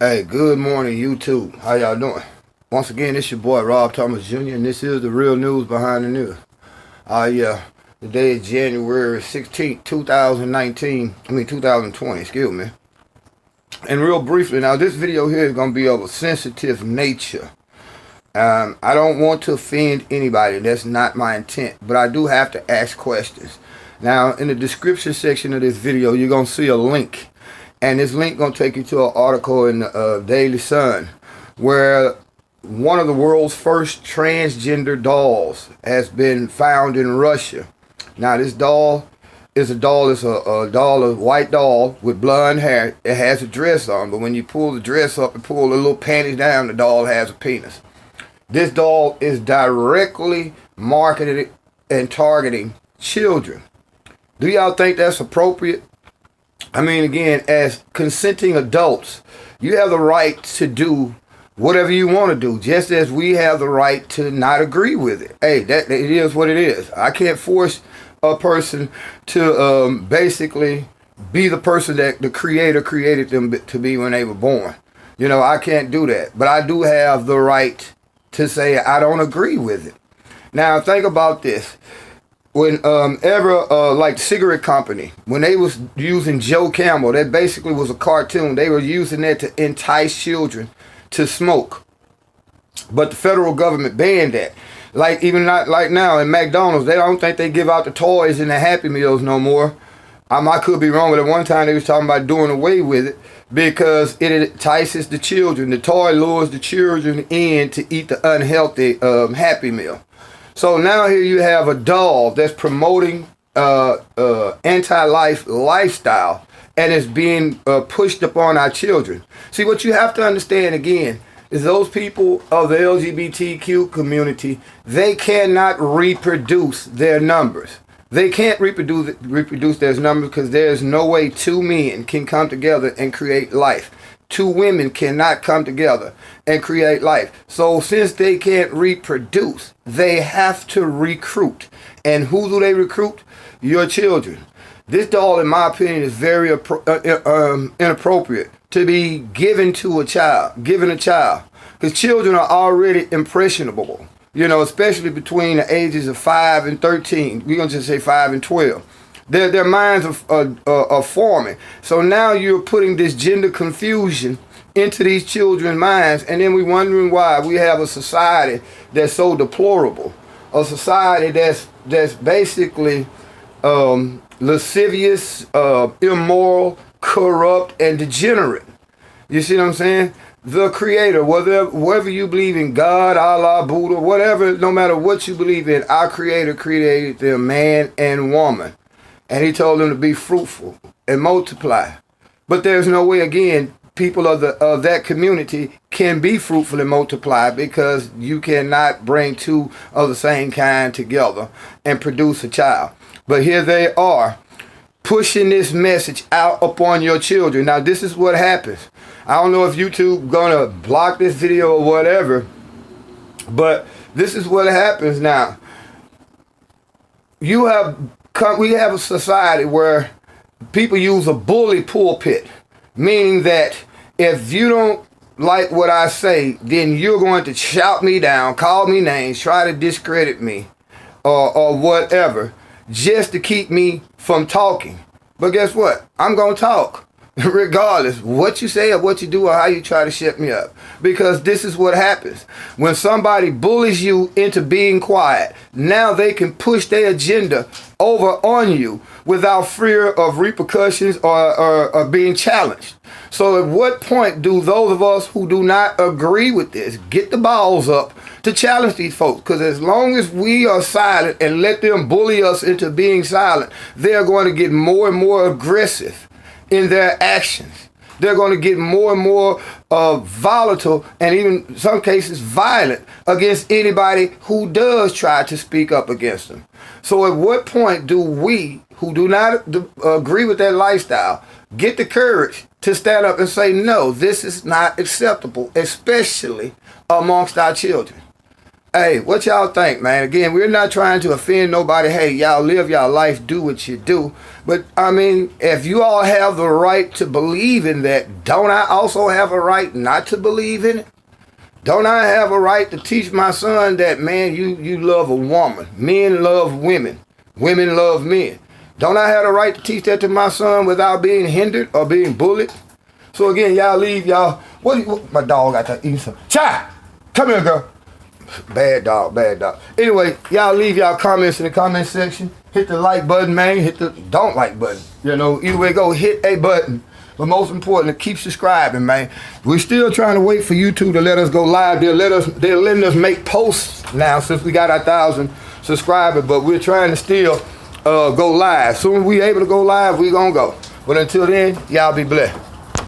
Hey, good morning, YouTube. How y'all doing? Once again, it's your boy Rob Thomas Jr., and this is the real news behind the news. Yeah, today is January 16th, 2020, excuse me. And real briefly, now this video here is going to be of a sensitive nature. I don't want to offend anybody. That's not my intent, but I do have to ask questions. Now, in the description section of this video, you're going to see a link. And this link going to take you to an article in the Daily Sun where one of the world's first transgender dolls has been found in Russia. Now, this doll is a white doll with blonde hair. It has a dress on, but when you pull the dress up and pull the little panties down, the doll has a penis. This doll is directly marketed and targeting children. Do y'all think that's appropriate? I mean, again, as consenting adults, you have the right to do whatever you want to do, just as we have the right to not agree with it. Hey, it is what it is. I can't force a person to basically be the person that the Creator created them to be when they were born. You know, I can't do that. But I do have the right to say I don't agree with it. Now, think about this. Whenever like cigarette company, when they was using Joe Camel, that basically was a cartoon. They were using that to entice children to smoke, but the federal government banned that. Like even not like now in McDonald's, they don't think they give out the toys and the Happy Meals no more. I could be wrong, but at one time they was talking about doing away with it because it entices the children. The toy lures the children in to eat the unhealthy Happy Meal. So now here you have a doll that's promoting anti-life lifestyle and is being pushed upon our children. See, what you have to understand again is those people of the LGBTQ community, they cannot reproduce their numbers. They can't reproduce their numbers because there's no way two men can come together and create life. Two women cannot come together and create life. So since they can't reproduce, they have to recruit. And who do they recruit? Your children. This doll, in my opinion, is very inappropriate to be given to a child, because children are already impressionable, you know, especially between the ages of 5 and 13. We're going to just say 5 and 12. Their minds are forming. So now you're putting this gender confusion into these children's minds, and then we're wondering why we have a society that's so deplorable, a society that's basically lascivious, immoral, corrupt, and degenerate. You see what I'm saying? The Creator, whether you believe in God, Allah, Buddha, whatever, no matter what you believe in, our Creator created them man and woman. And he told them to be fruitful and multiply. But there's no way, again, people of that community can be fruitful and multiply because you cannot bring two of the same kind together and produce a child. But here they are pushing this message out upon your children. Now, this is what happens. I don't know if YouTube gonna block this video or whatever, but this is what happens now. We have a society where people use a bully pulpit, meaning that if you don't like what I say, then you're going to shout me down, call me names, try to discredit me, or whatever, just to keep me from talking. But guess what? I'm going to talk, regardless what you say or what you do or how you try to shut me up. Because this is what happens. When somebody bullies you into being quiet, now they can push their agenda over on you without fear of repercussions or being challenged. So at what point do those of us who do not agree with this get the balls up to challenge these folks? Because as long as we are silent and let them bully us into being silent, they're going to get more and more aggressive in their actions. They're going to get more and more volatile and even in some cases violent against anybody who does try to speak up against them. So at what point do we who do not agree with that lifestyle get the courage to stand up and say, no, this is not acceptable, especially amongst our children? Hey, what y'all think, man? Again, we're not trying to offend nobody. Hey, y'all live y'all life, do what you do. But, I mean, if you all have the right to believe in that, don't I also have a right not to believe in it? Don't I have a right to teach my son that, man, you love a woman. Men love women. Women love men. Don't I have a right to teach that to my son without being hindered or being bullied? So, again, y'all leave y'all. What my dog got to eat some. Chai! Come here, girl. Bad dog, bad dog. Anyway, y'all leave y'all comments in the comment section. Hit the like button, man. Hit the don't like button. You know, either way go, hit a button. But most important, keep subscribing, man. We're still trying to wait for YouTube to let us go live. They're letting us make posts now since we got our 1,000 subscribers. But we're trying to still go live. Soon as we able to go live, we gonna go. But until then, y'all be blessed.